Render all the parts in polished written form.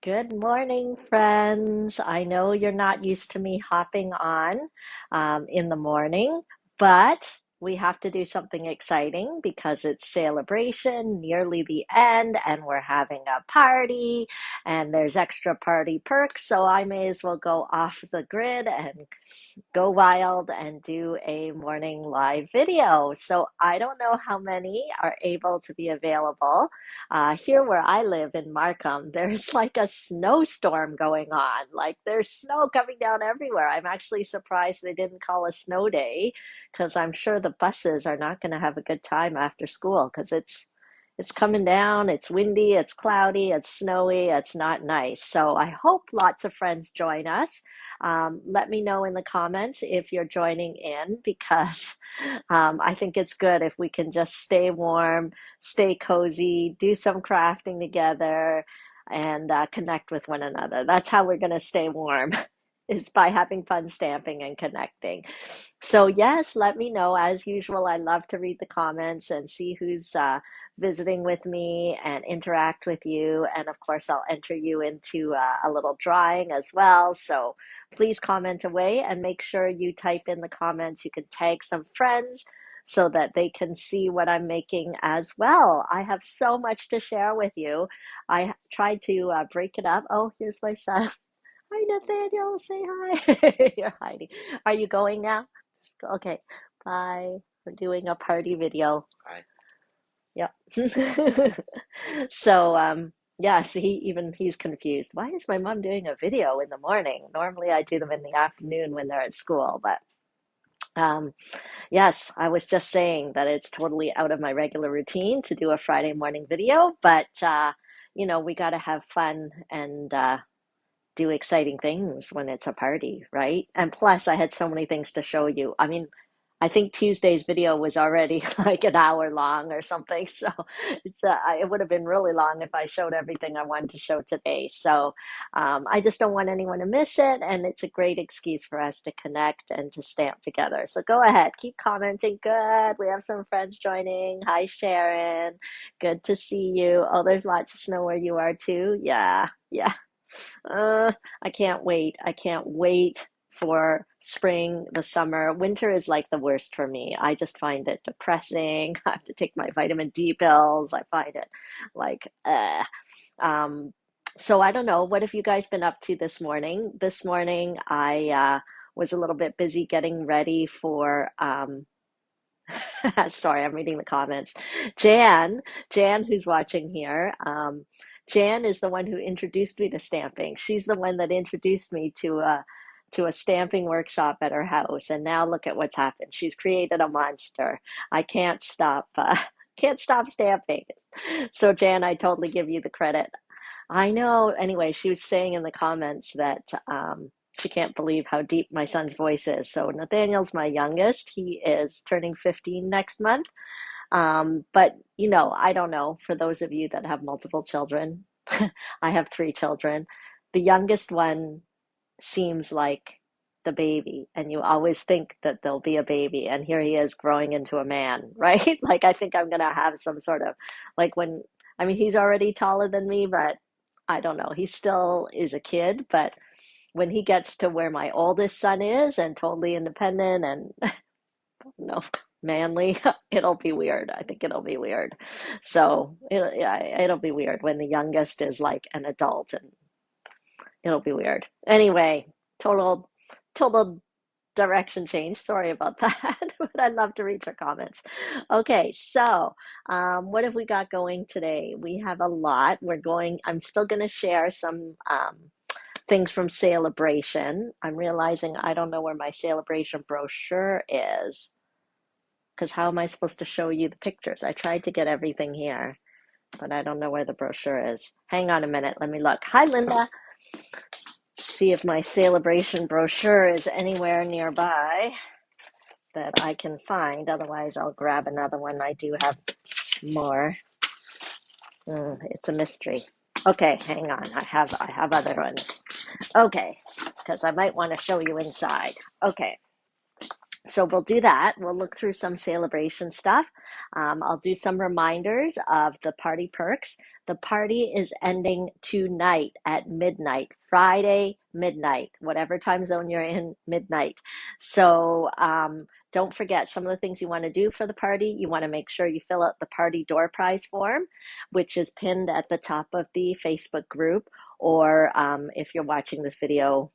Good morning, friends. I know you're not used to me hopping on in the morning, but we have to do something exciting because it's celebration, nearly the end, and we're having a party, and there's extra party perks. So I may as well go off the grid and go wild and do a morning live video. So I don't know how many are able to be available. Here where I live in Markham, there's like a snowstorm going on. Like there's snow coming down everywhere. I'm actually surprised they didn't call a snow day because I'm sure the buses are not going to have a good time after school because it's coming down, it's windy, it's cloudy, it's snowy, it's not nice. So I hope lots of friends join us. Let me know in the comments if you're joining in because I think it's good if we can just stay warm, stay cozy, do some crafting together, and connect with one another. That's how we're going to stay warm. Is by having fun stamping and connecting. So, yes, let me know. As usual, I love to read the comments and see who's visiting with me and interact with you. And of course, I'll enter you into a little drawing as well. So, please comment away and make sure you type in the comments. You can tag some friends so that they can see what I'm making as well. I have so much to share with you. I tried to break it up. Oh, here's my son. Hi, Nathaniel. Say hi. You're hiding. Are you going now? Okay. Bye. We're doing a party video. Hi. Yep. So, yes, he's confused. Why is my mom doing a video in the morning? Normally I do them in the afternoon when they're at school, but um, yes, I was just saying that it's totally out of my regular routine to do a Friday morning video, but we got to have fun and do exciting things when it's a party, right? And plus, I had so many things to show you. I mean, I think Tuesday's video was already like an hour long or something. So it would have been really long if I showed everything I wanted to show today. So I just don't want anyone to miss it. And it's a great excuse for us to connect and to stamp together. So go ahead, keep commenting. Good. We have some friends joining. Hi, Sharon. Good to see you. Oh, there's lots of snow where you are too. Yeah. Yeah. Uh, I can't wait. I can't wait for spring, the summer. Winter is like the worst for me. I just find it depressing. I have to take my vitamin D pills. I find it like, um, so I don't know. What have you guys been up to this morning? This morning, I was a little bit busy getting ready for, sorry, I'm reading the comments. Jan, Jan, who's watching here, Jan is the one who introduced me to stamping. She's the one that introduced me to a stamping workshop at her house, and now look at what's happened. She's created a monster. I can't stop. Can't stop stamping. So Jan, I totally give you the credit. I know. Anyway, she was saying in the comments that she can't believe how deep my son's voice is. So Nathaniel's my youngest. He is turning 15 next month. But I don't know. For those of you that have multiple children, I have three children. The youngest one seems like the baby, and you always think that there'll be a baby, and here he is growing into a man, right? Like I think I'm gonna have some sort of like when I mean he's already taller than me, but I don't know. He still is a kid, but when he gets to where my oldest son is and totally independent and no manly, it'll be weird. I think it'll be weird. So yeah, it'll be weird when the youngest is like an adult and it'll be weird. Anyway, total total direction change. Sorry about that, but I'd love to read your comments. Okay, so what have we got going today? We have a lot. I'm still going to share some things from Saleabration. I'm realizing I don't know where my Saleabration brochure is because how am I supposed to show you the pictures? I tried to get everything here, but I don't know where the brochure is. Hang on a minute. Let me look. Hi, Linda. See if my Saleabration brochure is anywhere nearby that I can find. Otherwise, I'll grab another one. I do have more. It's a mystery. Okay, hang on. I have other ones. Okay, because I might want to show you inside. Okay, so we'll do that. We'll look through some Saleabration stuff. I'll do some reminders of the party perks. The party is ending tonight at midnight, Friday midnight, whatever time zone you're in, midnight. So don't forget some of the things you want to do for the party. You want to make sure you fill out the party door prize form, which is pinned at the top of the Facebook group, or if you're watching this video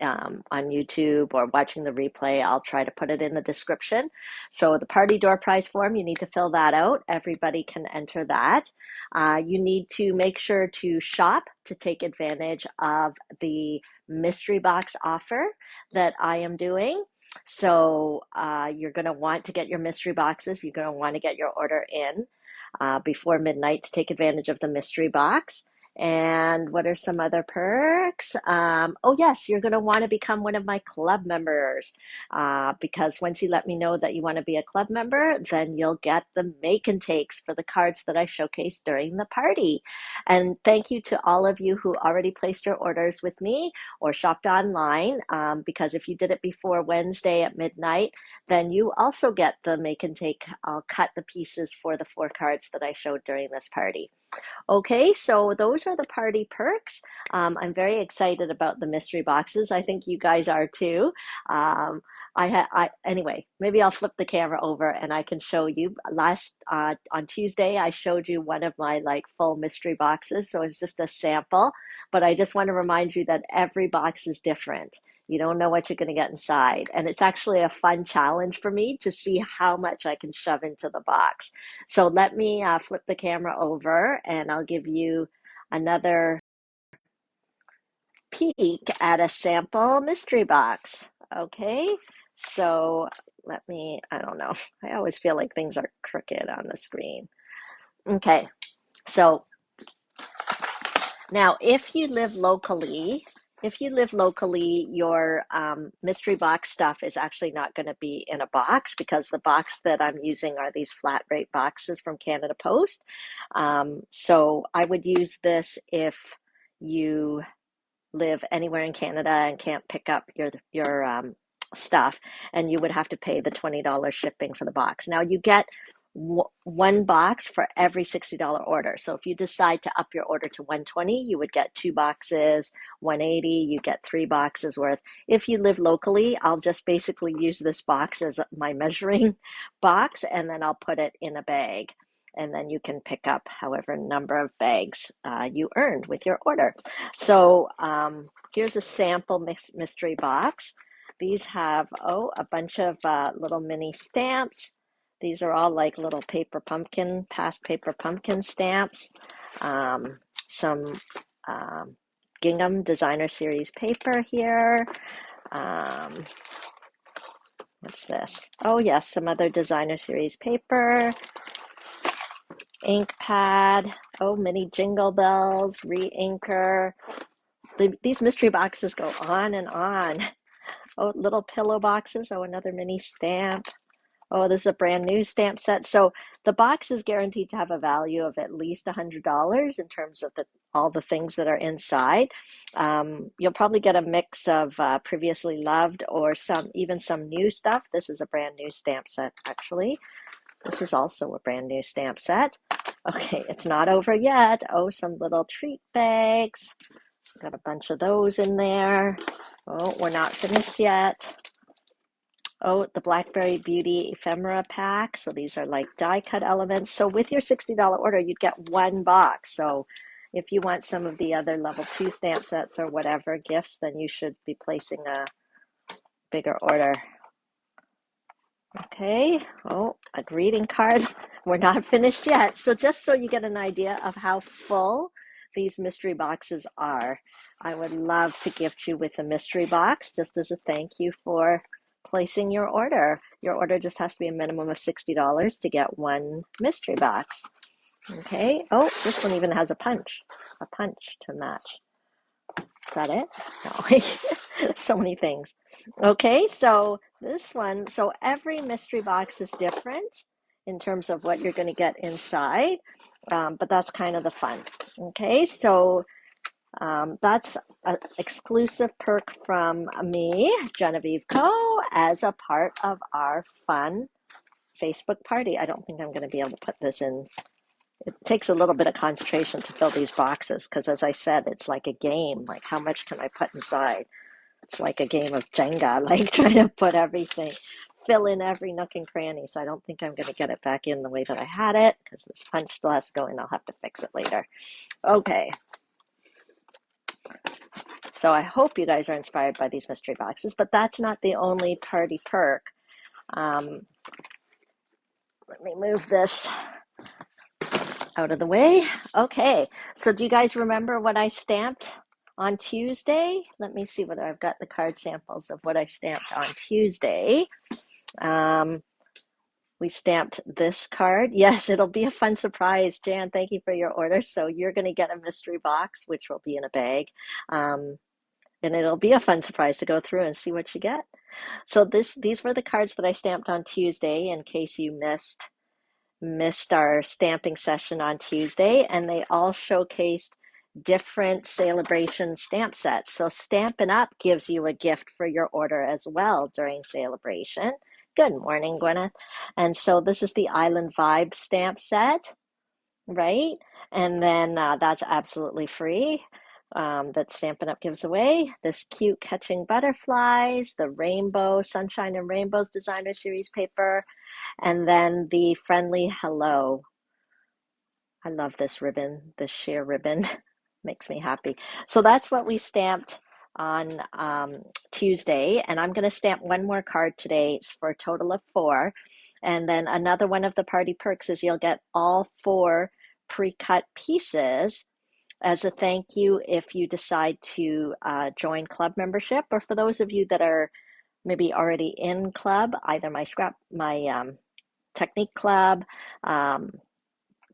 on YouTube or watching the replay, I'll try to put it in the description. So the party door prize form, you need to fill that out. Everybody can enter that. You need to make sure to shop to take advantage of the mystery box offer that I am doing. So you're going to want to get your mystery boxes. You're going to want to get your order in before midnight to take advantage of the mystery box. And what are some other perks? Oh, yes, you're going to want to become one of my club members because once you let me know that you want to be a club member, then you'll get the make and takes for the cards that I showcase during the party. And thank you to all of you who already placed your orders with me or shopped online because if you did it before Wednesday at midnight, then you also get the make and take. I'll cut the pieces for the 4 cards that I showed during this party. Okay, so those are the party perks. I'm very excited about the mystery boxes. I think you guys are too. Anyway, maybe I'll flip the camera over and I can show you. On Tuesday, I showed you one of my like full mystery boxes, so it's just a sample. But I just want to remind you that every box is different. You don't know what you're going to get inside. And it's actually a fun challenge for me to see how much I can shove into the box. So let me flip the camera over and I'll give you another peek at a sample mystery box. Okay, so I don't know. I always feel like things are crooked on the screen. Okay, so now, if you live locally, your mystery box stuff is actually not going to be in a box because the box that I'm using are these flat rate boxes from Canada Post. So I would use this if you live anywhere in Canada and can't pick up your stuff, and you would have to pay the $20 shipping for the box. Now you get one box for every $60 order. So if you decide to up your order to 120, you would get 2 boxes. 180, you get 3 boxes worth. If you live locally, I'll just basically use this box as my measuring box, and then I'll put it in a bag. And then you can pick up however number of bags you earned with your order. So here's a sample mystery box. These have, a bunch of little mini stamps. These are all like little past paper pumpkin stamps. Some gingham designer series paper here. What's this? Oh yes, some other designer series paper. Ink pad. Oh, mini jingle bells, re-inker. These mystery boxes go on and on. Oh, little pillow boxes. Oh, another mini stamp. Oh, this is a brand new stamp set. So the box is guaranteed to have a value of at least $100 in terms of all the things that are inside. You'll probably get a mix of previously loved or even some new stuff. This is a brand new stamp set, actually. This is also a brand new stamp set. Okay, it's not over yet. Oh, some little treat bags. Got a bunch of those in there. Oh, we're not finished yet. Oh, the Blackberry Beauty ephemera pack. So these are like die cut elements. So with your $60 order, you'd get 1 box. So if you want some of the other level 2 stamp sets or whatever gifts, then you should be placing a bigger order. Okay. Oh, a greeting card. We're not finished yet. So just so you get an idea of how full these mystery boxes are, I would love to gift you with a mystery box just as a thank you for placing your order. Your order just has to be a minimum of $60 to get 1 mystery box. Okay. Oh, this one even has a punch to match. Is that it? No, so many things. Okay, so this one, so every mystery box is different in terms of what you're going to get inside, but that's kind of the fun. Okay, so that's an exclusive perk from me, Genevieve Co, as a part of our fun Facebook party. I don't think I'm going to be able to put this in. It takes a little bit of concentration to fill these boxes because, as I said, it's like a game. Like, how much can I put inside? It's like a game of Jenga, like trying to put everything, fill in every nook and cranny. So I don't think I'm going to get it back in the way that I had it because this punch still has to go in. I'll have to fix it later. Okay. So I hope you guys are inspired by these mystery boxes, but that's not the only party perk. Let me move this out of the way. Okay, so do you guys remember what I stamped on Tuesday? Let me see whether I've got the card samples of what I stamped on Tuesday. We stamped this card. Yes, it'll be a fun surprise. Jan, thank you for your order. So you're going to get a mystery box, which will be in a bag. And it'll be a fun surprise to go through and see what you get. So these were the cards that I stamped on Tuesday in case you missed our stamping session on Tuesday, and they all showcased different Saleabration stamp sets. So Stampin' Up! Gives you a gift for your order as well during Saleabration. Good morning, Gwyneth. And so this is the Island Vibe stamp set, right? And then that's absolutely free. That Stampin' Up! Gives away. This cute Catching Butterflies, the Rainbow, Sunshine and Rainbows Designer Series paper, and then the Friendly Hello. I love this ribbon, this sheer ribbon. Makes me happy. So that's what we stamped on Tuesday, and I'm going to stamp one more card today. It's for a total of 4. And then another one of the party perks is you'll get all 4 pre-cut pieces as a thank you if you decide to join club membership, or for those of you that are maybe already in club, either my technique club.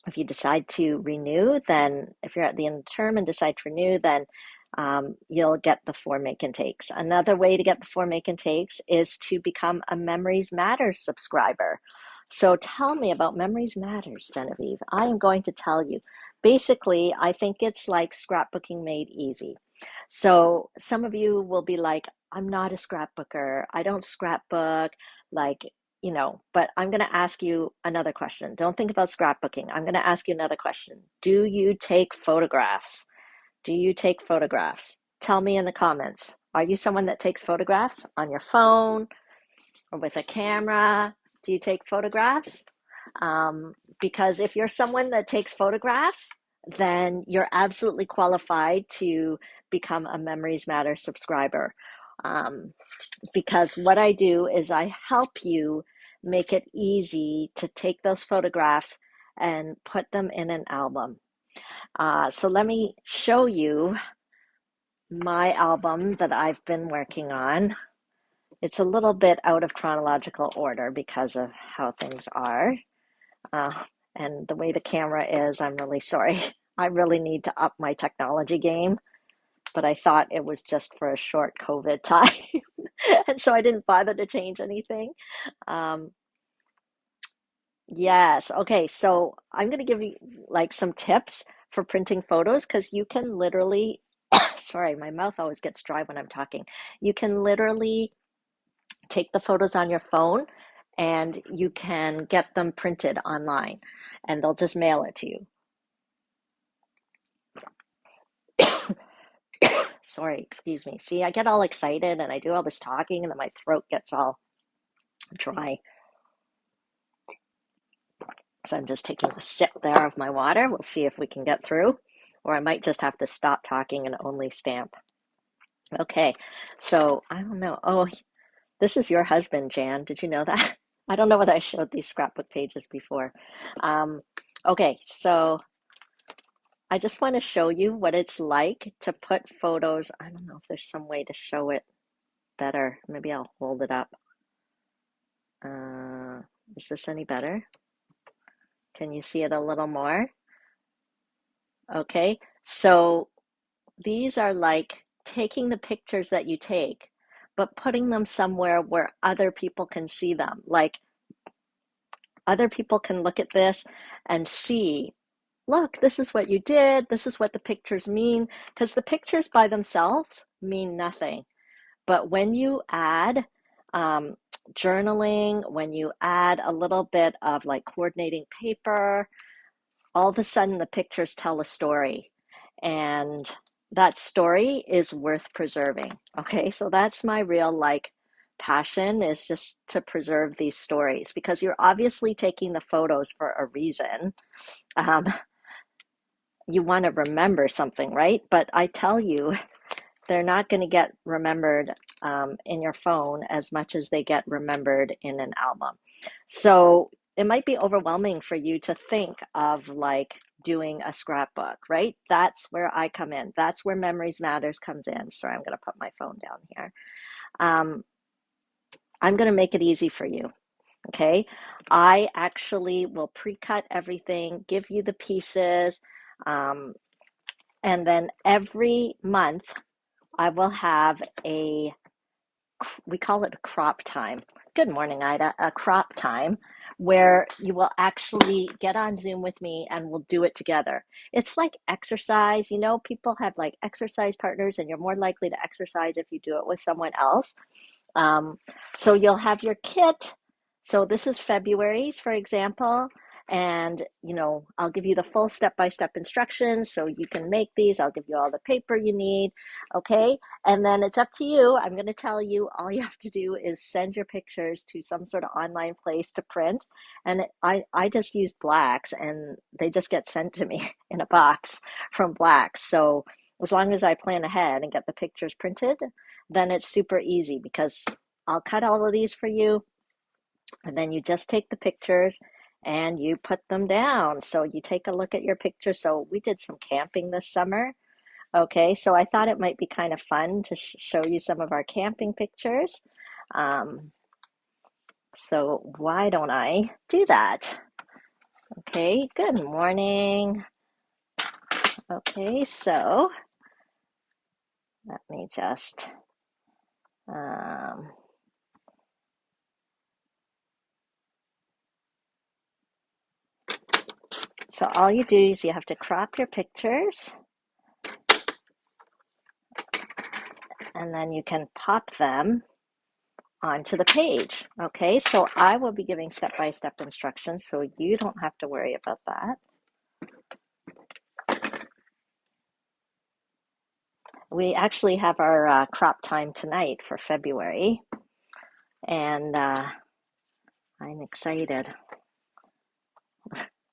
If you decide to renew, then if you're at the end of the term and decide to renew, then you'll get the 4 make and takes. Another way to get the 4 make and takes is to become a Memories Matters subscriber. So tell me about Memories Matters, Genevieve. I am going to tell you. Basically, I think it's like scrapbooking made easy. So some of you will be like, I'm not a scrapbooker. I don't scrapbook. Like, but I'm going to ask you another question. Don't think about scrapbooking. I'm going to ask you another question. Do you take photographs? Do you take photographs? Tell me in the comments. Are you someone that takes photographs on your phone or with a camera? Do you take photographs? Because if you're someone that takes photographs, then you're absolutely qualified to become a Memories Matter subscriber. Because what I do is I help you make it easy to take those photographs and put them in an album. So let me show you my album that I've been working on. It's a little bit out of chronological order because of how things are. And the way the camera is, I'm really sorry. I really need to up my technology game, but I thought it was just for a short COVID time. And so I didn't bother to change anything. Yes. Okay. So I'm going to give you like some tips for printing photos because you can literally, sorry, my mouth always gets dry when I'm talking. You can literally take the photos on your phone and you can get them printed online and they'll just mail it to you. Sorry, excuse me. See, I get all excited and I do all this talking and then my throat gets all dry. So I'm just taking a sip there of my water. We'll see if we can get through, or I might just have to stop talking and only stamp. Okay, so I don't know. Oh, this is your husband, Jan. Did you know that? I don't know whether I showed these scrapbook pages before. Okay, so I just want to show you what it's like to put photos. I don't know if there's some way to show it better. Maybe I'll hold it up. Is this any better? Can you see it a little more? Okay, so these are like taking the pictures that you take, but putting them somewhere where other people can see them. Like other people can look at this and see, look, this is what you did. This is what the pictures mean. Because the pictures by themselves mean nothing. But when you add journaling, when you add a little bit of like coordinating paper, all of a sudden the pictures tell a story. And that story is worth preserving. Okay, so that's my real like passion, is just to preserve these stories, because you're obviously taking the photos for a reason. Um, you want to remember something, right? But I tell you, they're not going to get remembered in your phone as much as they get remembered in an album. So it might be overwhelming for you to think of like doing a scrapbook, right? That's where I come in. That's where Memories Matters comes in. Sorry, I'm going to put my phone down here. Um, I'm going to make it easy for you. Okay. I actually will pre-cut everything, give you the pieces, um, and then every month I will have we call it a crop time. Good morning, Ida. A crop time where you will actually get on Zoom with me and we'll do it together. It's like exercise. You know, people have like exercise partners, and you're more likely to exercise if you do it with someone else. Um, so you'll have your kit. So this is February's, for example, and I'll give you the full step-by-step instructions so you can make these. I'll give you all the paper you need, okay? And then it's up to you. I'm going to tell you all you have to do is send your pictures to some sort of online place to print. And I just use Blacks, and they just get sent to me in a box from Blacks. So as long as I plan ahead and get the pictures printed, then it's super easy, because I'll cut all of these for you, and then you just take the pictures and you put them down. So you take a look at your pictures. So we did some camping this summer. Okay, so I thought it might be kind of fun to show you some of our camping pictures. Um, so why don't I do that? Okay, good morning. Okay, so let me just so all you do is you have to crop your pictures, and then you can pop them onto the page. Okay, so I will be giving step-by-step instructions, so you don't have to worry about that. We actually have our crop time tonight for February, and I'm excited.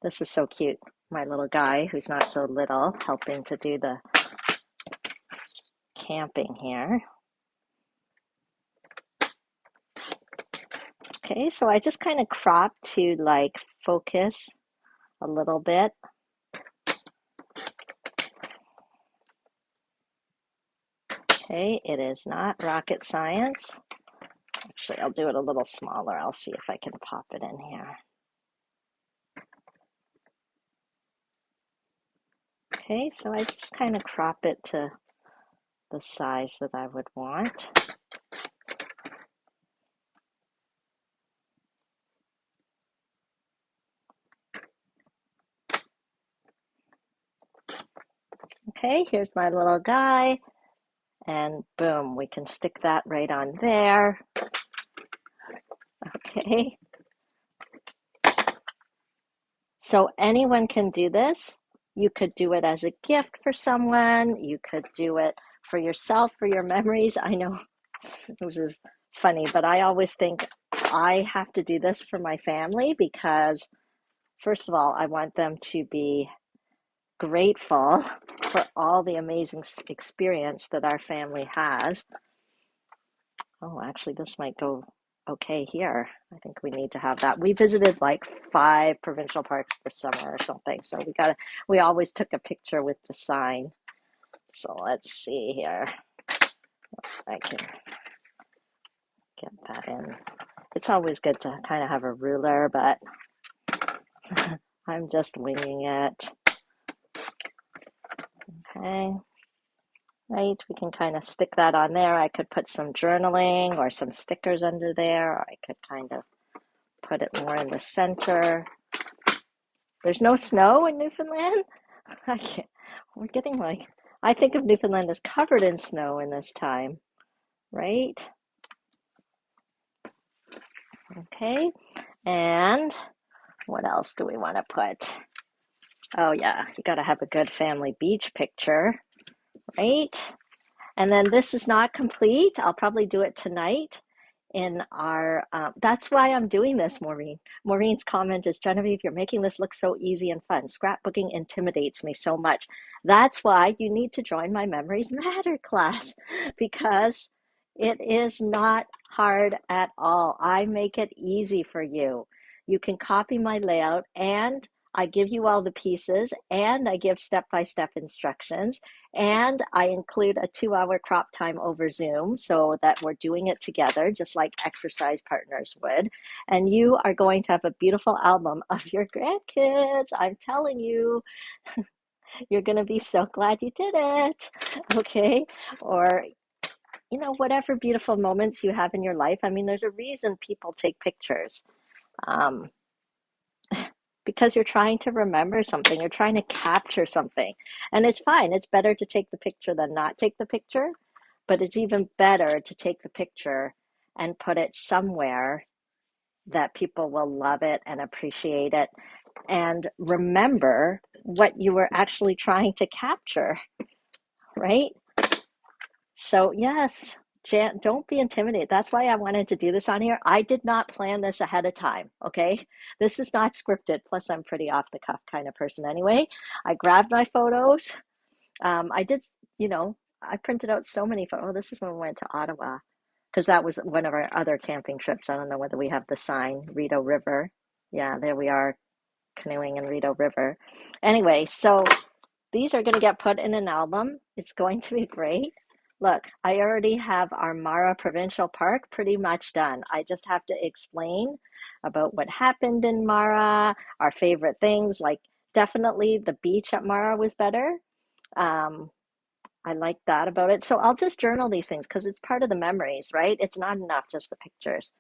This is so cute. My little guy, who's not so little, helping to do the camping here. Okay, so I just kind of crop to like focus a little bit. Okay, it is not rocket science. Actually, I'll do it a little smaller. I'll see if I can pop it in here. Okay, so I just kind of crop it to the size that I would want. Okay, here's my little guy, and boom, we can stick that right on there. Okay, so anyone can do this. You could do it as a gift for someone. You could do it for yourself, for your memories. I know this is funny, but I always think I have to do this for my family, because first of all, I want them to be grateful for all the amazing experience that our family has. Oh, actually, this might go okay here. I think we need to have that. We visited like 5 provincial parks this summer or something, so we always took a picture with the sign. So let's see here. I can get that in. It's always good to kind of have a ruler, but I'm just winging it. Okay. Right, we can kind of stick that on there. I could put some journaling or some stickers under there. Or I could kind of put it more in the center. There's no snow in Newfoundland? I can't, we're getting like, I think of Newfoundland as covered in snow in this time, right? Okay, and what else do we want to put? Oh yeah, you got to have a good family beach picture, right? And then this is not complete. I'll probably do it tonight in our, that's why I'm doing this, Maureen. Maureen's comment is, Genevieve, you're making this look so easy and fun. Scrapbooking intimidates me so much. That's why you need to join my Memories Matter class because it is not hard at all. I make it easy for you. You can copy my layout and I give you all the pieces and I give step-by-step instructions and I include a 2 hour crop time over Zoom so that we're doing it together, just like exercise partners would. And you are going to have a beautiful album of your grandkids. I'm telling you, you're going to be so glad you did it. Okay. Or, you know, whatever beautiful moments you have in your life. I mean, there's a reason people take pictures. Um, because you're trying to remember something, you're trying to capture something. And it's fine. It's better to take the picture than not take the picture, but it's even better to take the picture and put it somewhere that people will love it and appreciate it and remember what you were actually trying to capture, right? So, yes, Jan, don't be intimidated. That's why I wanted to do this on here. I did not plan this ahead of time, okay? This is not scripted. Plus, I'm pretty off the cuff kind of person anyway. I grabbed my photos. I did, you know, I printed out so many photos. Oh, this is when we went to Ottawa because that was one of our other camping trips. I don't know whether we have the sign, Rideau River. Yeah, there we are, canoeing in Rideau River. Anyway, so these are going to get put in an album. It's going to be great. Look, I already have our Mara Provincial Park pretty much done. I just have to explain about what happened in Mara, our favorite things, like definitely the beach at Mara was better. Um, I like that about it. So I'll just journal these things because it's part of the memories, right? It's not enough just the pictures.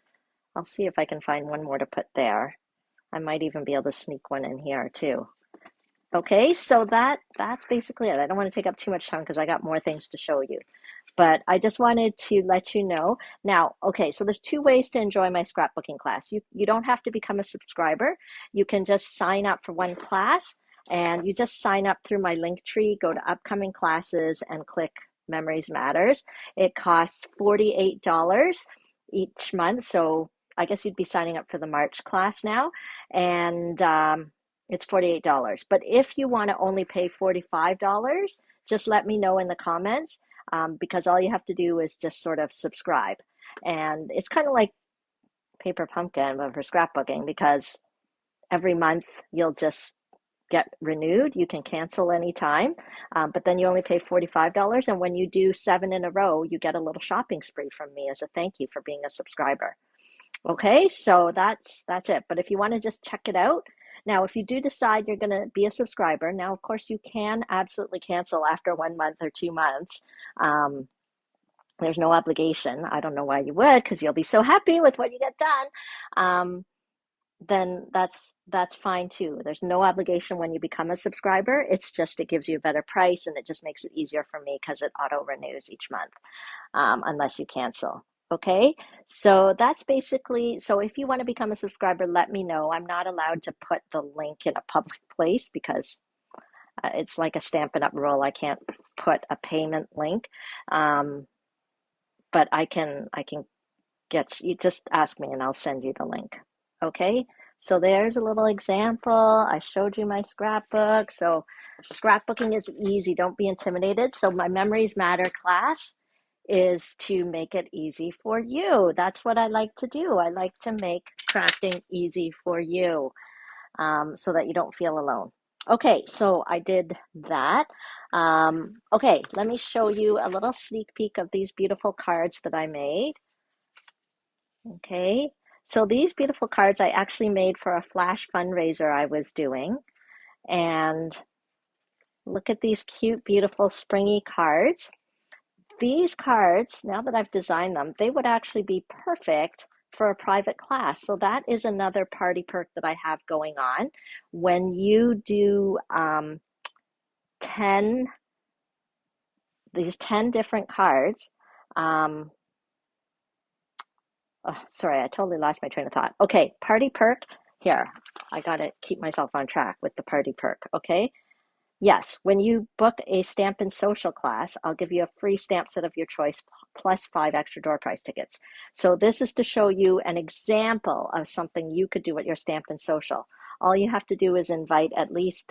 I'll see if I can find one more to put there. I might even be able to sneak one in here too. Okay, so that's basically it. I don't want to take up too much time because I got more things to show you. But I just wanted to let you know. Now, okay, so there's two ways to enjoy my scrapbooking class. You don't have to become a subscriber. You can just sign up for one class and you just sign up through my link tree, go to upcoming classes and click Memories Matters. It costs $48 each month. So I guess you'd be signing up for the March class now. And it's $48. But if you want to only pay $45, just let me know in the comments because all you have to do is just sort of subscribe. And it's kind of like Paper Pumpkin, but for scrapbooking, because every month you'll just get renewed. You can cancel anytime, but then you only pay $45. And when you do 7 in a row, you get a little shopping spree from me as a thank you for being a subscriber. Okay, so that's it. But if you want to just check it out, now if you do decide you're going to be a subscriber, now of course you can absolutely cancel after 1 month or 2 months. Um, there's no obligation. I don't know why you would, because you'll be so happy with what you get done. Then that's fine too. There's no obligation when you become a subscriber. It's just it gives you a better price and it just makes it easier for me because it auto renews each month unless you cancel. Okay, so that's basically, so if you want to become a subscriber, let me know. I'm not allowed to put the link in a public place because it's like a Stampin' Up rule. I can't put a payment link, but I can get you, just ask me and I'll send you the link. Okay, so there's a little example. I showed you my scrapbook. So scrapbooking is easy. Don't be intimidated. So my Memories Matter class is to make it easy for you. That's what I like to do. I like to make crafting easy for you so that you don't feel alone. Okay, so I did that. Okay, let me show you a little sneak peek of these beautiful cards that I made. Okay, so these beautiful cards I actually made for a flash fundraiser I was doing. And look at these cute, beautiful, springy cards. These cards, now that I've designed them, they would actually be perfect for a private class. So that is another party perk that I have going on. When you do 10, these 10 different cards, um, Oh, sorry, I totally lost my train of thought. Okay, party perk. Here, I gotta keep myself on track with the party perk. Okay. Yes, when you book a Stampin' Social class, I'll give you a free stamp set of your choice plus 5 extra door prize tickets. So this is to show you an example of something you could do at your Stampin' Social. All you have to do is invite at least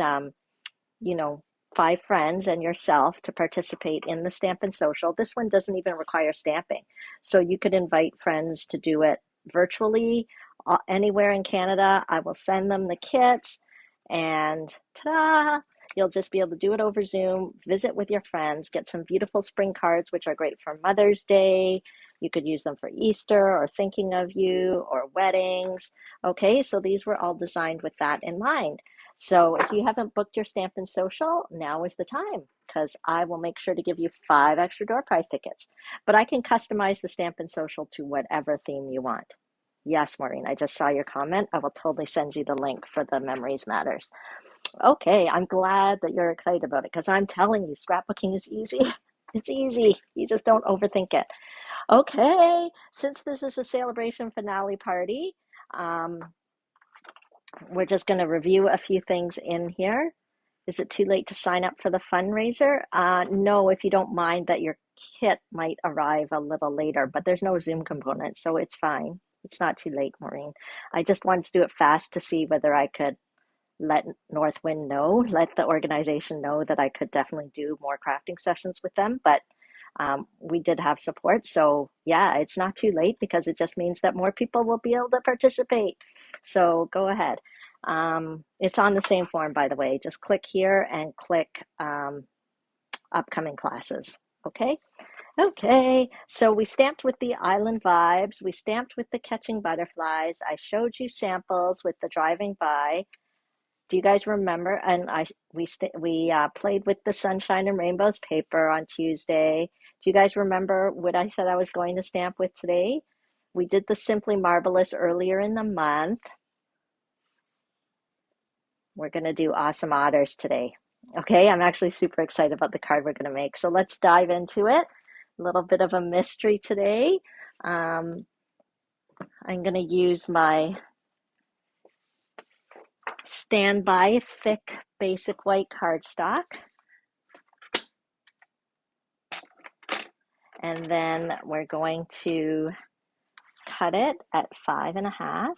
you know, 5 friends and yourself to participate in the Stampin' Social. This one doesn't even require stamping. So you could invite friends to do it virtually anywhere in Canada. I will send them the kits and ta-da! You'll just be able to do it over Zoom, visit with your friends, get some beautiful spring cards, which are great for Mother's Day. You could use them for Easter or thinking of you or weddings. Okay, so these were all designed with that in mind. So if you haven't booked your Stampin' Social, now is the time because I will make sure to give you 5 extra door prize tickets. But I can customize the Stampin' Social to whatever theme you want. Yes, Maureen, I just saw your comment. I will totally send you the link for the Memories Matters. Okay, I'm glad that you're excited about it because I'm telling you, scrapbooking is easy. It's easy. You just don't overthink it. Okay, since this is a celebration finale party, we're just going to review a few things in here. Is it too late to sign up for the fundraiser? No, if you don't mind that your kit might arrive a little later, but there's no Zoom component, so it's fine. It's not too late, Maureen. I just wanted to do it fast to see whether I could let Northwind know, let the organization know that I could definitely do more crafting sessions with them. But we did have support. So yeah, it's not too late because it just means that more people will be able to participate. So go ahead. It's on the same form, by the way. Just click here and click upcoming classes. Okay. Okay, so we stamped with the Island Vibes. We stamped with the Catching Butterflies. I showed you samples with the Driving By. Do you guys remember? And we played with the Sunshine and Rainbows paper on Tuesday. Do you guys remember what I said I was going to stamp with today? We did the Simply Marvelous earlier in the month. We're going to do Awesome Otters today. Okay, I'm actually super excited about the card we're going to make. So let's dive into it. A little bit of a mystery today. I'm going to use my Standby Thick Basic White cardstock. And then we're going to cut it at 5.5.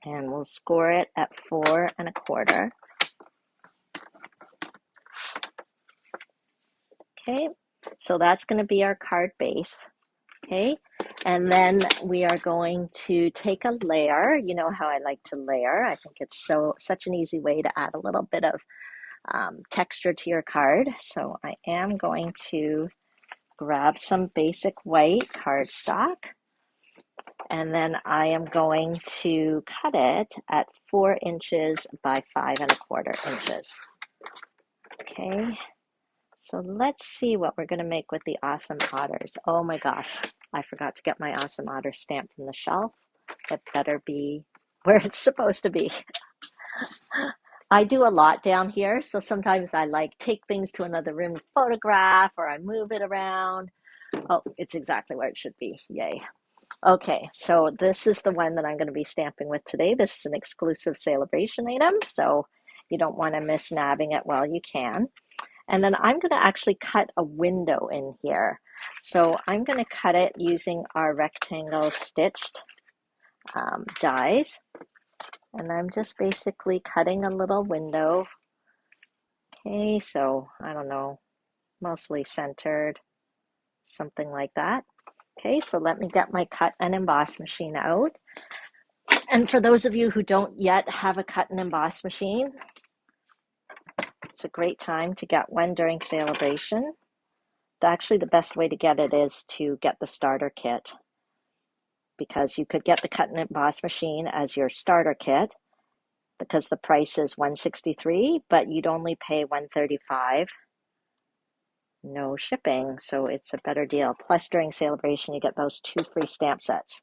And we'll score it at 4.25. Okay, so that's going to be our card base. Okay, and then we are going to take a layer. You know how I like to layer. I think it's such an easy way to add a little bit of texture to your card. So I am going to grab some basic white cardstock, and then I am going to cut it at 4 inches by 5.25 inches. Okay, so let's see what we're going to make with the Awesome Otters. Oh my gosh, I forgot to get my Awesome Otter stamp from the shelf. It better be where it's supposed to be. I do a lot down here, so sometimes I like take things to another room to photograph, or I move it around. Oh, it's exactly where it should be. Yay. Okay, so this is the one that I'm going to be stamping with today. This is an exclusive saleabration item, so you don't want to miss nabbing it while you can. And then I'm going to actually cut a window in here. So I'm going to cut it using our rectangle stitched dies. And I'm just basically cutting a little window. Okay, so I don't know, mostly centered, something like that. Okay, so let me get my cut and emboss machine out. And for those of you who don't yet have a cut and emboss machine, it's a great time to get one during celebration. Actually, the best way to get it is to get the starter kit, because you could get the cut and emboss machine as your starter kit because the price is $163, but you'd only pay $135. No shipping, so it's a better deal. Plus, during celebration, you get those 2 free stamp sets.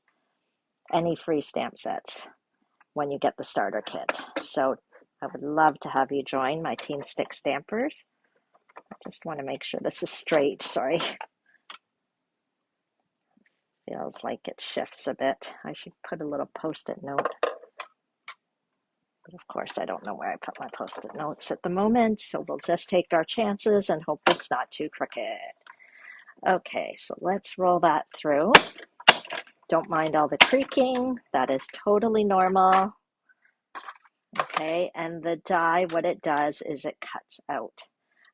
Any free stamp sets when you get the starter kit. So I would love to have you join my Team Stick Stampers. I just want to make sure this is straight. Sorry. Feels like it shifts a bit. I should put a little post-it note. But of course, I don't know where I put my post-it notes at the moment, so we'll just take our chances and hope it's not too crooked. Okay, so let's roll that through. Don't mind all the creaking. That is totally normal. Okay, and the die, what it does is it cuts out.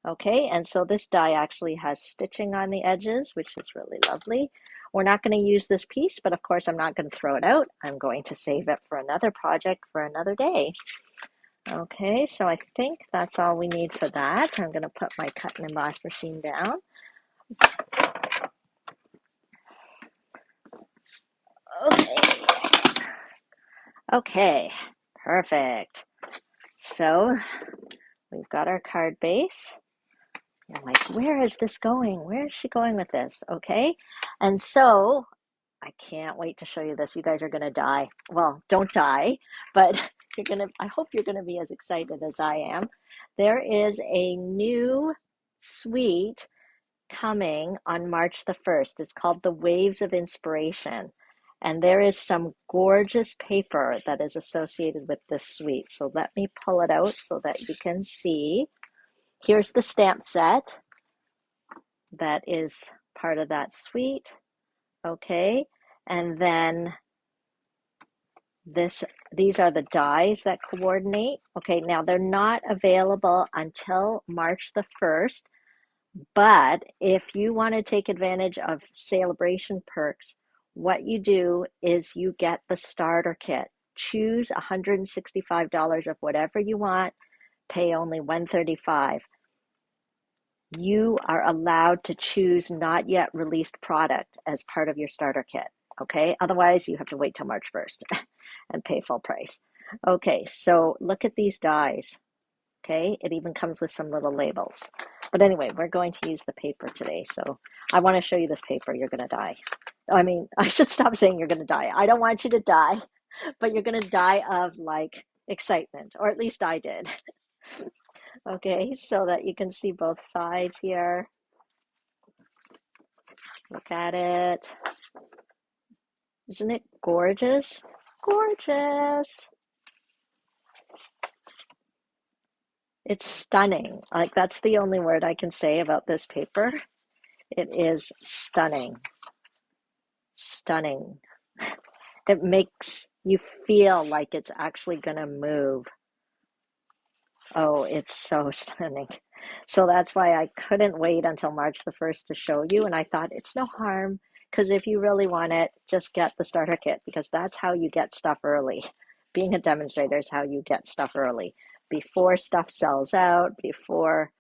Okay, and so this die actually has stitching on the edges, which is really lovely. We're not going to use this piece, but of course I'm not going to throw it out. I'm going to save it for another project for another day. Okay, so I think that's all we need for that. I'm going to put my cut and emboss machine down. Okay. Okay, perfect. So we've got our card base. I'm like, where is this going? Where is she going with this? Okay. And so I can't wait to show you this. You guys are going to die. Well, don't die, but I hope you're going to be as excited as I am. There is a new suite coming on March the 1st. It's called the Waves of Inspiration. And there is some gorgeous paper that is associated with this suite. So let me pull it out so that you can see. Here's the stamp set that is part of that suite. Okay, and then these are the dies that coordinate. Okay, now they're not available until March the 1st, but if you want to take advantage of saleabration perks, what you do is you get the starter kit. Choose $165 of whatever you want, pay only $135. You are allowed to choose not yet released product as part of your starter kit. Okay, otherwise you have to wait till March 1st and pay full price. Okay, so look at these dies. Okay, it even comes with some little labels. But anyway, we're going to use the paper today. So I want to show you this paper. You're going to die. I mean, I should stop saying you're going to die. I don't want you to die, but you're going to die of like excitement, or at least I did. Okay, so that you can see both sides here. Look at it. Isn't it gorgeous? Gorgeous. It's stunning. Like, that's the only word I can say about this paper. It is stunning. Stunning. It makes you feel like it's actually going to move. Oh, it's so stunning. So that's why I couldn't wait until March the 1st to show you. And I thought it's no harm, because if you really want it, just get the starter kit, because that's how you get stuff early. Being a demonstrator is how you get stuff early. Before stuff sells out, before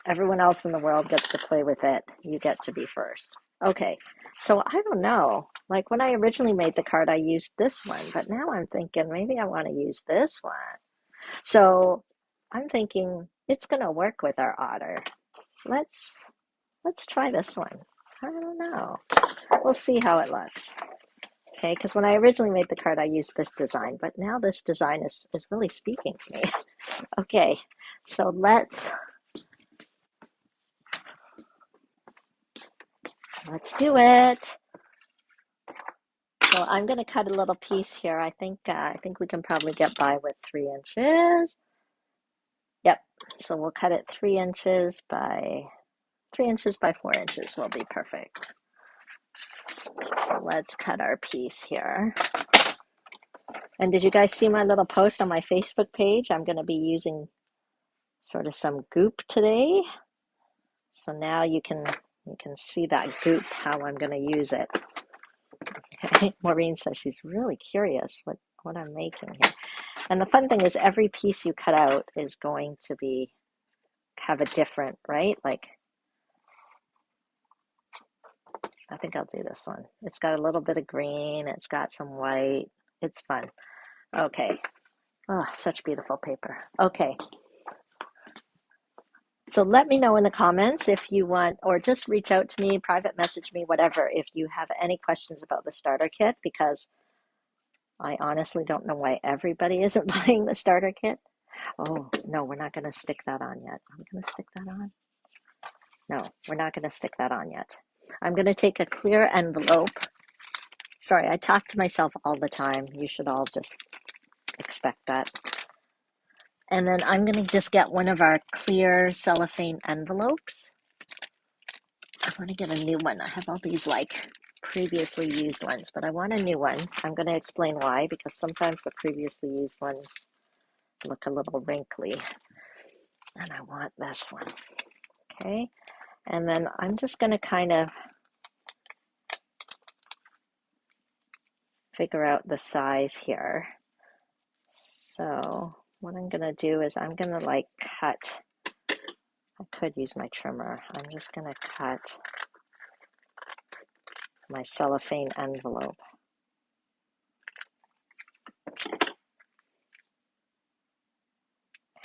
everyone else in the world gets to play with it, you get to be first. Okay, so I don't know. Like when I originally made the card, I used this one, but now I'm thinking maybe I want to use this one. So I'm thinking it's going to work with our otter. Let's try this one. I don't know. We'll see how it looks. Okay, because when I originally made the card, I used this design, but now this design is really speaking to me. Okay, so let's do it. So I'm going to cut a little piece here. I think we can probably get by with 3 inches. Yep. So we'll cut it 3 inches by 4 inches will be perfect. So let's cut our piece here. And did you guys see my little post on my Facebook page? I'm going to be using sort of some goop today. So now you can see that goop, how I'm going to use it. Okay. Maureen says she's really curious what I'm making here. And the fun thing is every piece you cut out is going to have a different, right? Like, I think I'll do this one. It's got a little bit of green. It's got some white. It's fun. Okay. Oh, such beautiful paper. Okay. So let me know in the comments if you want, or just reach out to me, private message me, whatever, if you have any questions about the starter kit, because I honestly don't know why everybody isn't buying the starter kit. Oh, no, we're not going to stick that on yet. Are we going to stick that on? No, we're not going to stick that on yet. I'm going to take a clear envelope. Sorry, I talk to myself all the time. You should all just expect that. And then I'm going to just get one of our clear cellophane envelopes. I want to get a new one. I have all these like previously used ones, but I want a new one. I'm going to explain why, because sometimes the previously used ones look a little wrinkly. And I want this one. Okay. And then I'm just going to kind of figure out the size here. So what I'm going to do is I'm going to like cut. I could use my trimmer. I'm just going to cut my cellophane envelope.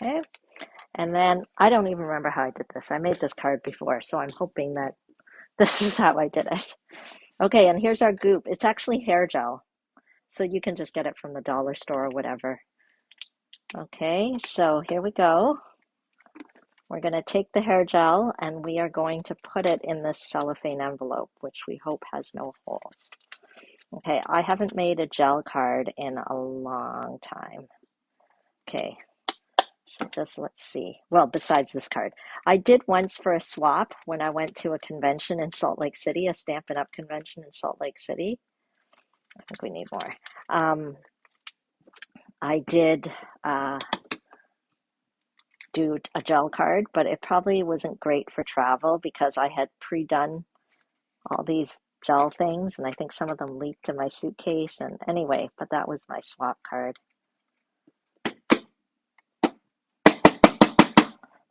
Okay. And then I don't even remember how I did this. I made this card before, so I'm hoping that this is how I did it. Okay, and here's our goop. It's actually hair gel, so you can just get it from the dollar store or whatever. Okay, so here we go. We're going to take the hair gel and we are going to put it in this cellophane envelope, which we hope has no holes. Okay, I haven't made a gel card in a long time. Okay, so just let's see. Well, besides this card, I did once for a swap when I went to a convention in Salt Lake City, a Stampin' Up convention in Salt Lake City. I think we need more. I did do a gel card, but it probably wasn't great for travel because I had pre-done all these gel things, and I think some of them leaked in my suitcase. And anyway, but that was my swap card.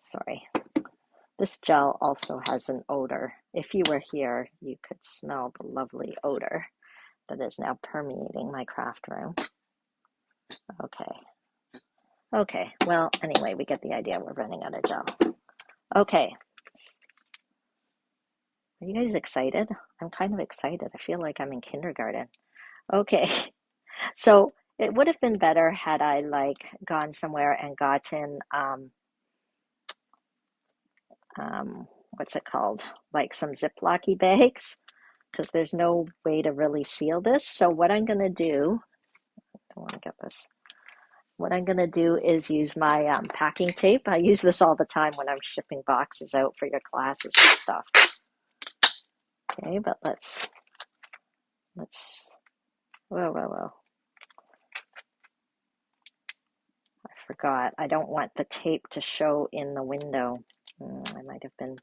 Sorry. This gel also has an odor. If you were here, you could smell the lovely odor that is now permeating my craft room. Okay. Okay, well, anyway, we get the idea. We're running out of gel. Okay. Are you guys excited? I'm kind of excited. I feel like I'm in kindergarten. Okay. So it would have been better had I like gone somewhere and gotten what's it called? Like some Ziplocky bags, because there's no way to really seal this. So what I'm gonna do, I want to get this. What I'm gonna do is use my packing tape. I use this all the time when I'm shipping boxes out for your classes and stuff. Okay, but let's, whoa. I forgot. I don't want the tape to show in the window. I might have been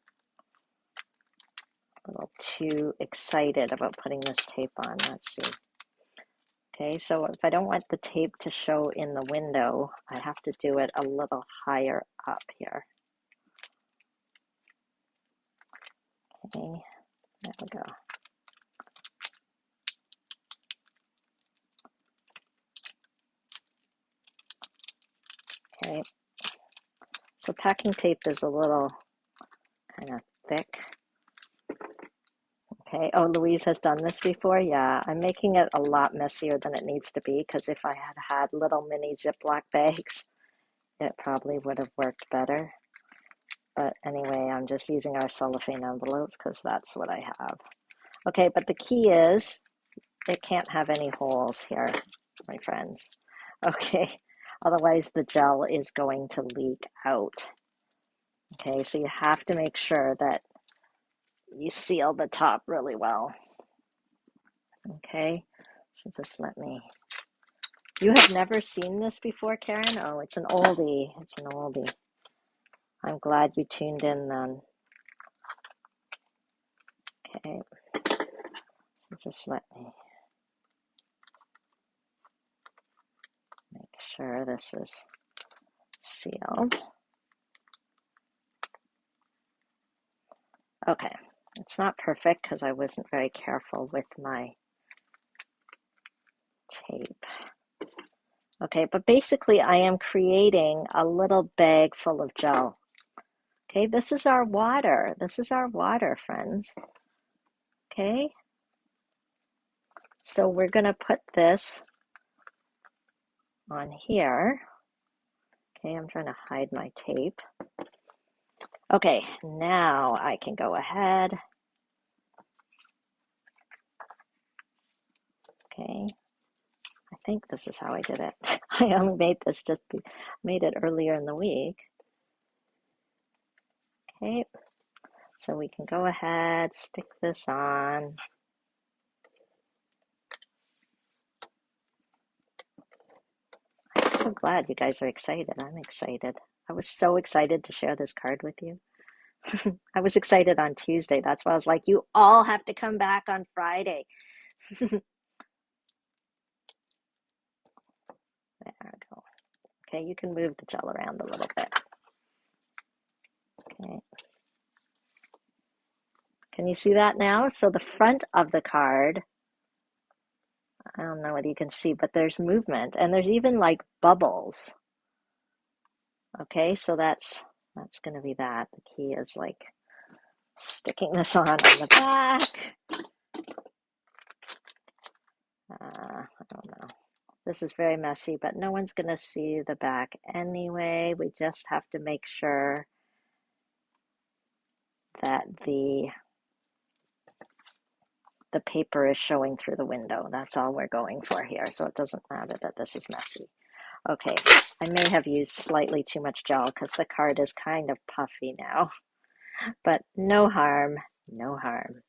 a little too excited about putting this tape on. Let's see. Okay, so if I don't want the tape to show in the window, I have to do it a little higher up here. Okay, there we go. Okay, so packing tape is a little kind of thick. Okay, oh, Louise has done this before. Yeah, I'm making it a lot messier than it needs to be because if I had had little mini Ziploc bags, it probably would have worked better. But anyway, I'm just using our cellophane envelopes because that's what I have. Okay, but the key is it can't have any holes here, my friends. Okay, otherwise the gel is going to leak out. Okay, so you have to make sure that you seal the top really well. Okay, so just let me. You have never seen this before, Karen? Oh, it's an oldie. It's an oldie. I'm glad you tuned in then. Okay, so just let me make sure this is sealed. Okay, it's not perfect because I wasn't very careful with my tape. Okay, but basically I am creating a little bag full of gel. Okay, this is our water. This is our water, friends. Okay, so we're going to put this on here. Okay, I'm trying to hide my tape. Okay, now I can go ahead. Okay, I think this is how I did it. I only made this made it earlier in the week. Okay, so we can go ahead, stick this on. I'm so glad you guys are excited. I'm excited. I was so excited to share this card with you. I was excited on Tuesday. That's why I was like, you all have to come back on Friday. There we go. Okay, you can move the gel around a little bit. Okay. Can you see that now? So the front of the card, I don't know whether you can see, but there's movement and there's even like bubbles. Okay, so that's going to be that. The key is like sticking this on the back. I don't know. This is very messy, but no one's going to see the back anyway. We just have to make sure that the paper is showing through the window. That's all we're going for here. So it doesn't matter that this is messy. Okay, I may have used slightly too much gel because the card is kind of puffy now, but no harm, no harm.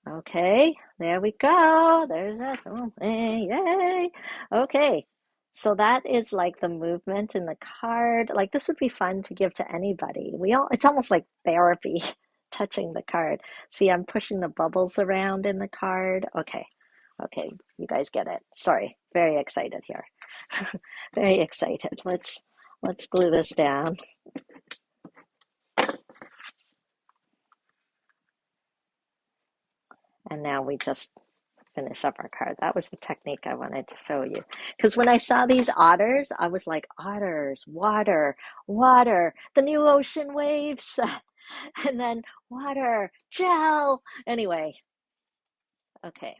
Okay, there we go. There's that. Oh, yay. Okay, so that is like the movement in the card. Like this would be fun to give to anybody. It's almost like therapy touching the card. See, I'm pushing the bubbles around in the card. Okay, okay, you guys get it. Sorry, very excited here. Very excited. Let's glue this down. And now we just finish up our card. That was the technique I wanted to show you. Because when I saw these otters, I was like, otters, water, water, the new ocean waves, and then water, gel. Anyway, okay.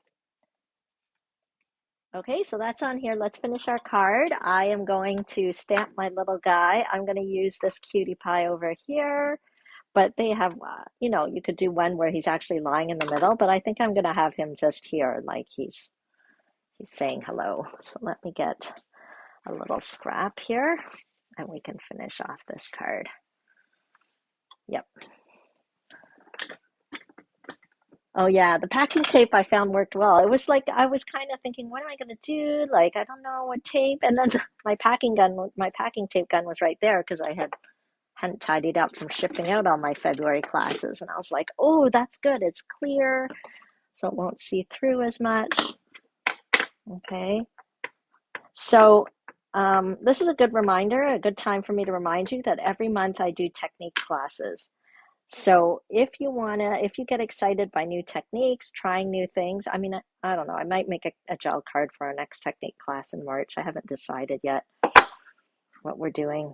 Okay, so that's on here. Let's finish our card. I am going to stamp my little guy. I'm going to use this cutie pie over here. But they have, you could do one where he's actually lying in the middle, but I think I'm going to have him just here, like he's saying hello. So let me get a little scrap here, and we can finish off this card. Yep. Oh yeah, the packing tape I found worked well. It was like I was kind of thinking, what am I going to do? Like I don't know what tape. And then my packing tape gun was right there because I hadn't tidied up from shipping out all my February classes, and I was like, oh, that's good. It's clear, so it won't see through as much. Okay. So this is a good reminder, a good time for me to remind you that every month I do technique classes. So if you get excited by new techniques, trying new things, I mean, I don't know, I might make a gel card for our next technique class in March. I haven't decided yet what we're doing,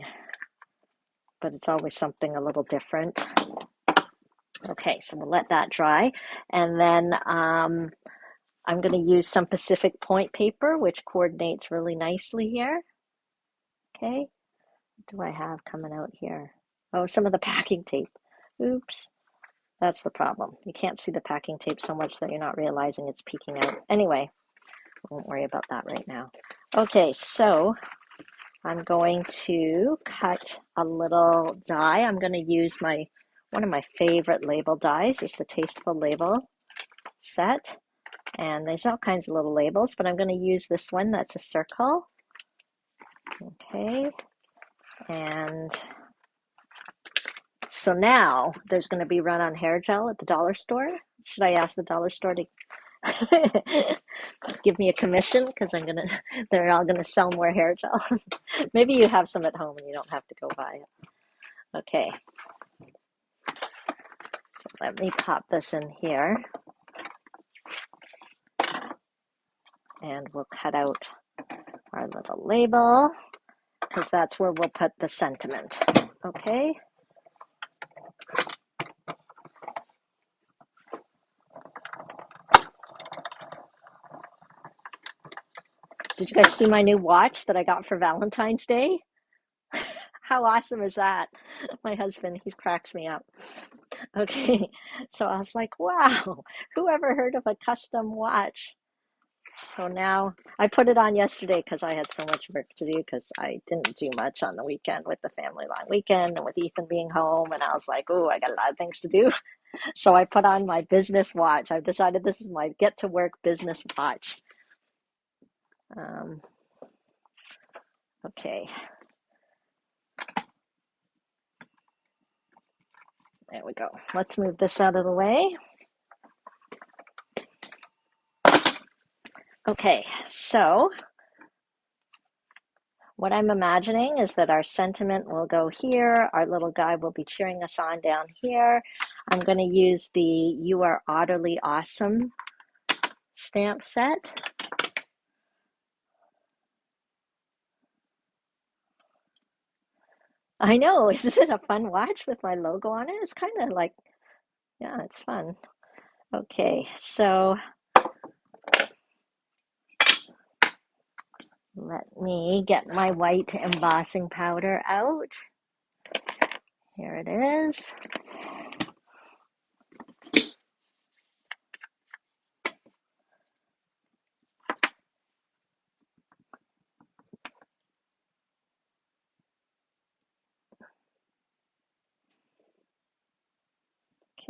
but it's always something a little different. Okay, so we'll let that dry. And then I'm going to use some Pacific Point paper, which coordinates really nicely here. Okay, what do I have coming out here? Oh, some of the packing tape. Oops, that's the problem. You can't see the packing tape so much that you're not realizing it's peeking out. Anyway, I won't worry about that right now. Okay, so I'm going to cut a little die. I'm going to use one of my favorite label dies is the Tasteful Label set. And there's all kinds of little labels, but I'm going to use this one that's a circle. Okay, and so now there's going to be run-on hair gel at the dollar store. Should I ask the dollar store to give me a commission? Because they're all gonna sell more hair gel. Maybe you have some at home and you don't have to go buy it. Okay, so let me pop this in here, and we'll cut out our little label because that's where we'll put the sentiment. Okay. Did you guys see my new watch that I got for Valentine's Day? How awesome is that? My husband, he cracks me up. Okay, so I was like, wow, who ever heard of a custom watch? So now I put it on yesterday because I had so much work to do because I didn't do much on the weekend with the family long weekend and with Ethan being home. And I was like, oh, I got a lot of things to do. So I put on my business watch. I've decided this is my get to work business watch. Um, okay, there we go. Let's move this out of the way. Okay, so what I'm imagining is that our sentiment will go here. Our little guy will be cheering us on down here. I'm going to use the You Are Utterly Awesome stamp set. I know, isn't it a fun watch with my logo on it? It's kind of like, yeah, it's fun. Okay, so let me get my white embossing powder out. Here it is.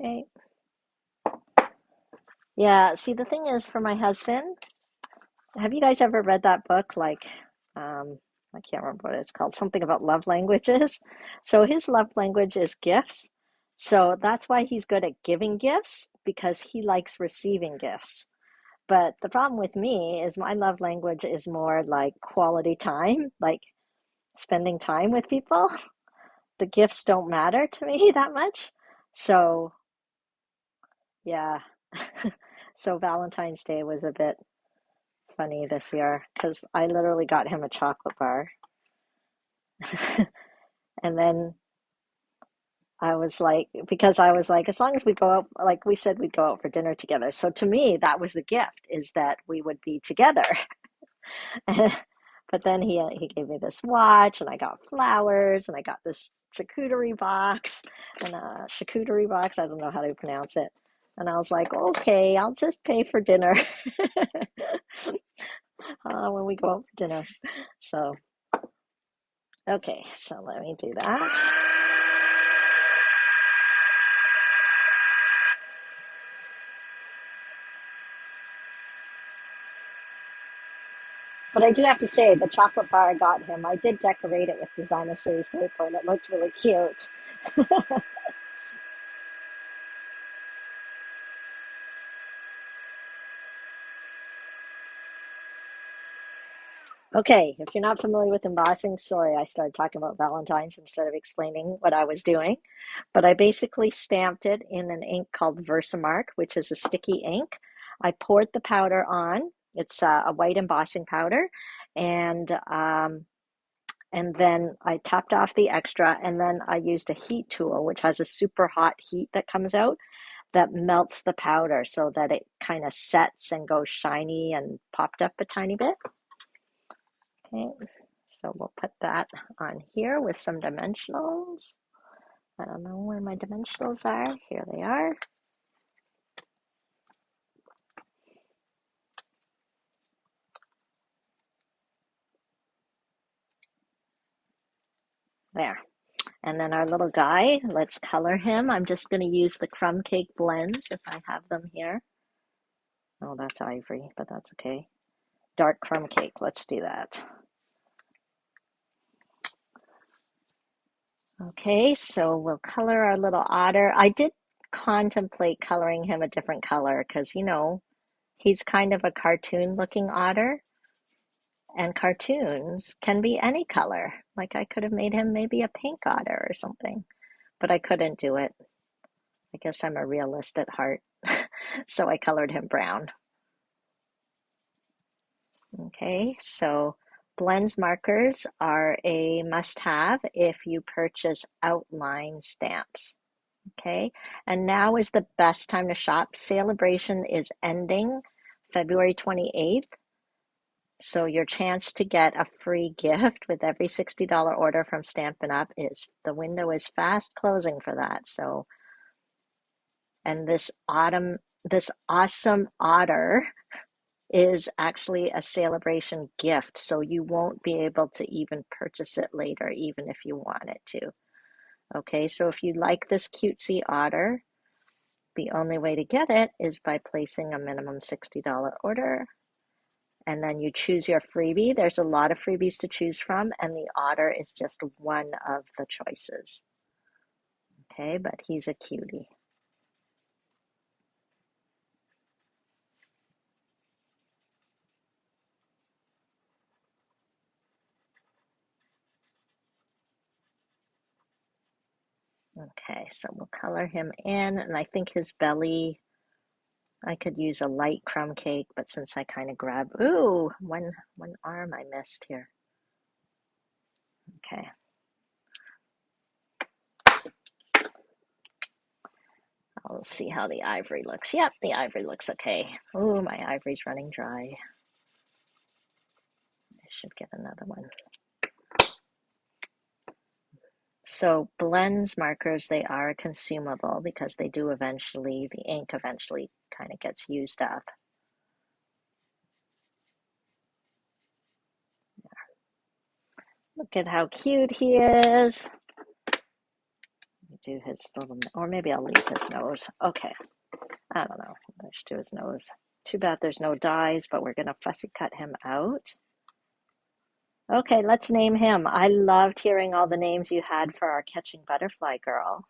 Okay. Yeah, see, the thing is for my husband, have you guys ever read that book? Like, I can't remember what it's called, something about love languages. So his love language is gifts. So that's why he's good at giving gifts because he likes receiving gifts. But the problem with me is my love language is more like quality time, like spending time with people. The gifts don't matter to me that much. So, yeah. So Valentine's Day was a bit funny this year because I literally got him a chocolate bar. And then I was like, because I was like, as long as we go out, like we said, we'd go out for dinner together. So to me, that was the gift, is that we would be together. But then he gave me this watch, and I got flowers, and I got this charcuterie box, and charcuterie box. I don't know how to pronounce it. And I was like, okay, I'll just pay for dinner when we go out for dinner. So okay, so let me do that. But I do have to say, the chocolate bar I got him, I did decorate it with designer series paper, and it looked really cute. Okay, if you're not familiar with embossing, sorry, I started talking about Valentine's instead of explaining what I was doing. But I basically stamped it in an ink called Versamark, which is a sticky ink. I poured the powder on. It's a white embossing powder, and and then I topped off the extra, and then I used a heat tool, which has a super hot heat that comes out that melts the powder so that it kind of sets and goes shiny and popped up a tiny bit. Okay, so we'll put that on here with some dimensionals. I don't know where my dimensionals are. Here they are. There. And then our little guy, let's color him. I'm just going to use the crumb cake blends if I have them here. Oh, that's ivory, but that's okay. Dark crumb cake, let's do that. Okay, so we'll color our little otter. I did contemplate coloring him a different color because, you know, he's kind of a cartoon looking otter, and cartoons can be any color. Like I could have made him maybe a pink otter or something, but I couldn't do it. I guess I'm a realist at heart. So I colored him brown. Okay, so blends markers are a must-have if you purchase outline stamps. Okay, and now is the best time to shop. Saleabration is ending February 28th. So your chance to get a free gift with every $60 order from Stampin' Up! Is the window is fast closing for that. So, and this awesome otter is actually a saleabration gift, so you won't be able to even purchase it later, even if you wanted to. Okay, so if you like this cutesy otter, the only way to get it is by placing a minimum $60 order, and then you choose your freebie. There's a lot of freebies to choose from, and the otter is just one of the choices. Okay, but he's a cutie. Okay, so we'll color him in, and I think his belly, I could use a light crumb cake, but since I kind of grabbed, ooh, one arm I missed here. Okay. I'll see how the ivory looks. Yep, the ivory looks okay. Ooh, my ivory's running dry. I should get another one. So blends markers, they are consumable because they do eventually, the ink eventually kind of gets used up. Look at how cute he is. Do his little, or maybe I'll leave his nose. Okay, I don't know. I should do his nose. Too bad there's no dies, but we're gonna fussy cut him out. Okay, let's name him. I loved hearing all the names you had for our catching butterfly girl.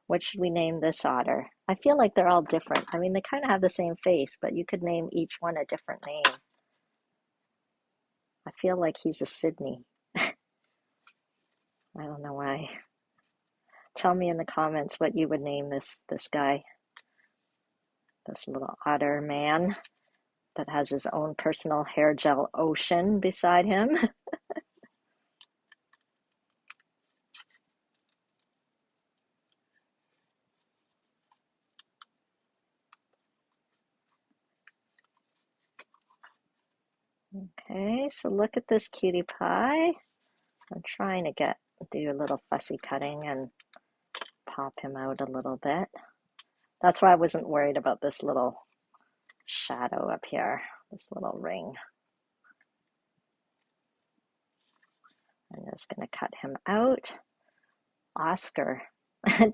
What should we name this otter? I feel like they're all different. I mean, they kind of have the same face, but you could name each one a different name. I feel like he's a Sydney. I don't know why. Tell me in the comments what you would name this guy, this little otter man that has his own personal hair gel ocean beside him. Okay, so look at this cutie pie. I'm trying to do a little fussy cutting and pop him out a little bit. That's why I wasn't worried about this little shadow up here, this little ring. I'm just going to cut him out. Oscar.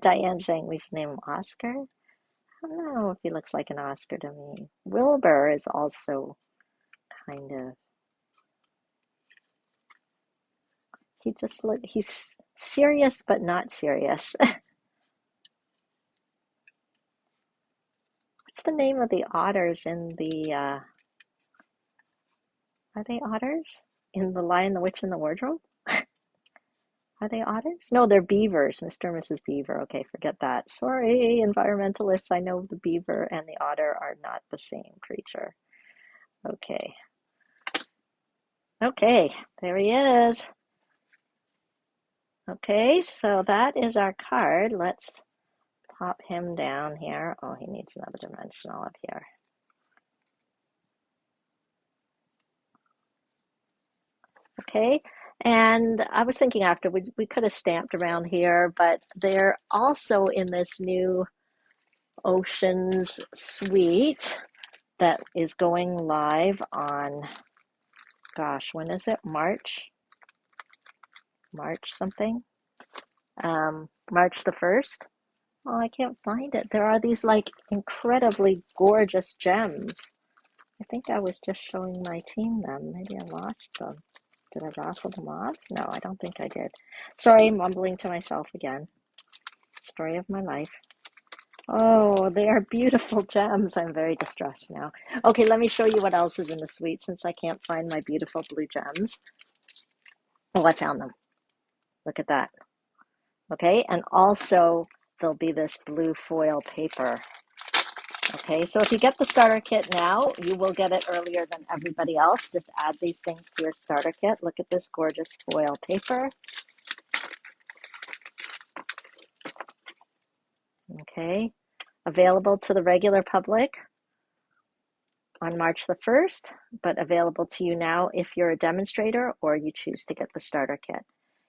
Diane's saying we should name him Oscar. I don't know if he looks like an Oscar to me. Wilbur is also kind of, he's serious but not serious. What's the name of the otters in the, are they otters? In The Lion, the Witch, and the Wardrobe? Are they otters? No, they're beavers, Mr. and Mrs. Beaver. Okay, forget that. Sorry, environmentalists. I know the beaver and the otter are not the same creature. Okay. Okay, there he is. Okay, so that is our card. Let's pop him down here. Oh, he needs another dimensional up here. Okay, and I was thinking after we could have stamped around here, but they're also in this new Oceans suite that is going live on, gosh, when is it? March something? March the 1st. Oh, I can't find it. There are these like incredibly gorgeous gems. I think I was just showing my team them. Maybe I lost them. Did I raffle them off? No, I don't think I did. Sorry, mumbling to myself again. Story of my life. Oh, they are beautiful gems. I'm very distressed now. Okay, let me show you what else is in the suite since I can't find my beautiful blue gems. Oh, I found them. Look at that. Okay, and also there'll be this blue foil paper. Okay, so if you get the starter kit now, you will get it earlier than everybody else. Just add these things to your starter kit. Look at this gorgeous foil paper. Okay, available to the regular public. on March the 1st, but available to you now if you're a demonstrator or you choose to get the starter kit.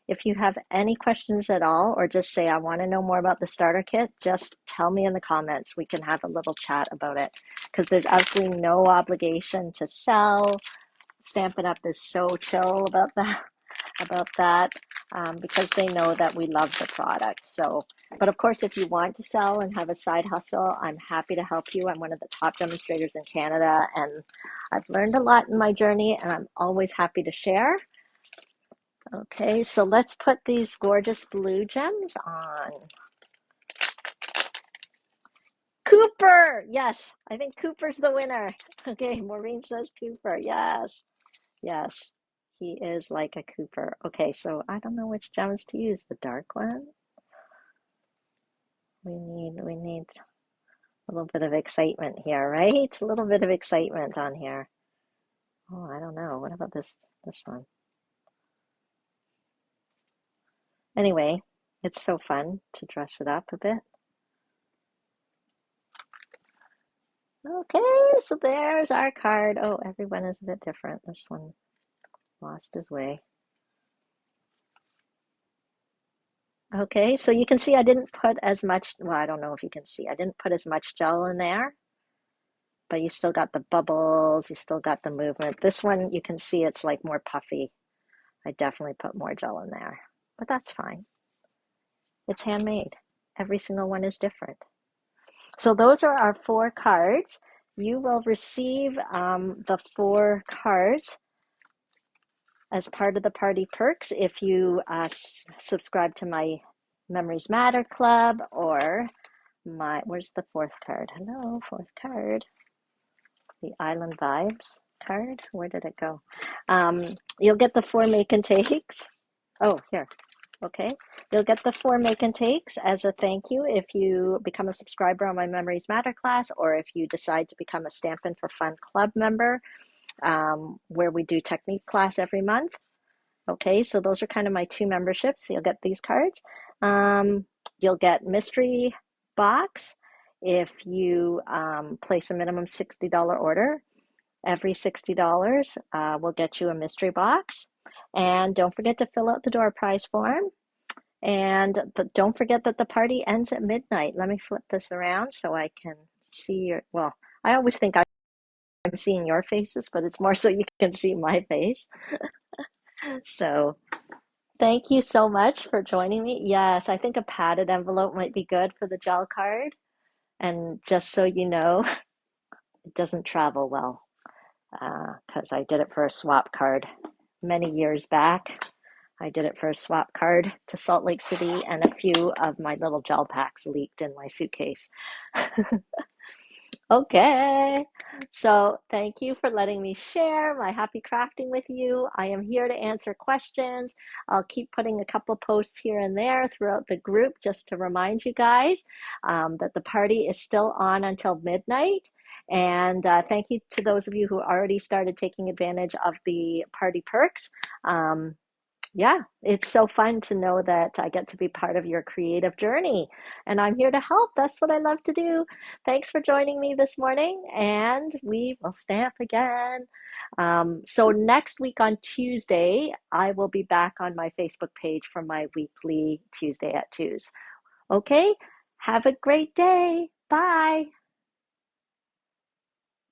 If you have any questions at all, or just say, I want to know more about the starter kit, just tell me in the comments. We can have a little chat about it because there's absolutely no obligation to sell. Stampin' Up! Is so chill about that because they know that we love the product. So, but of course, if you want to sell and have a side hustle, I'm happy to help you. I'm one of the top demonstrators in Canada, and I've learned a lot in my journey, and I'm always happy to share. Okay, so let's put these gorgeous blue gems on. Cooper! Yes, I think Cooper's the winner. Okay, Maureen says Cooper. Yes, yes, he is like a Cooper. Okay, so I don't know which gems to use. The dark one? We need a little bit of excitement here, right? A little bit of excitement on here. Oh, I don't know. What about this one? Anyway, it's so fun to dress it up a bit. Okay, so there's our card. Oh, everyone is a bit different. This one lost his way. Okay, so you can see I didn't put as much, well, I don't know if you can see, I didn't put as much gel in there, but you still got the bubbles, you still got the movement. This one, you can see it's like more puffy. I definitely put more gel in there, but that's fine. It's handmade. Every single one is different. So those are our 4 cards. You will receive the 4 cards as part of the party perks if you subscribe to my Memories Matter Club or where's the 4th card? Hello, 4th card. The Island Vibes card. Where did it go? You'll get the 4 make and takes. Oh, here. Okay. You'll get the 4 make and takes as a thank you if you become a subscriber on my Memories Matter class, or if you decide to become a Stampin' for Fun Club member, where we do technique class every month. Okay, so those are kind of my 2 memberships. You'll get these cards. You'll get mystery box if you place a minimum $60 order. Every $60 will get you a mystery box. And don't forget to fill out the door prize form. And don't forget that the party ends at midnight. Let me flip this around so I can see your, well, I always think I'm seeing your faces, but it's more so you can see my face. So thank you so much for joining me. Yes, I think a padded envelope might be good for the gel card. And just so you know, it doesn't travel well because I did it for a swap card many years back. I did it for a swap card to Salt Lake City, and a few of my little gel packs leaked in my suitcase. Okay, so thank you for letting me share my happy crafting with you. I am here to answer questions. I'll keep putting a couple posts here and there throughout the group just to remind you guys that the party is still on until midnight. And thank you to those of you who already started taking advantage of the party perks. Yeah, it's so fun to know that I get to be part of your creative journey, and I'm here to help. That's what I love to do. Thanks for joining me this morning, and we will stamp again. So next week on Tuesday, I will be back on my Facebook page for my weekly Tuesday at 2s. Okay, have a great day. Bye.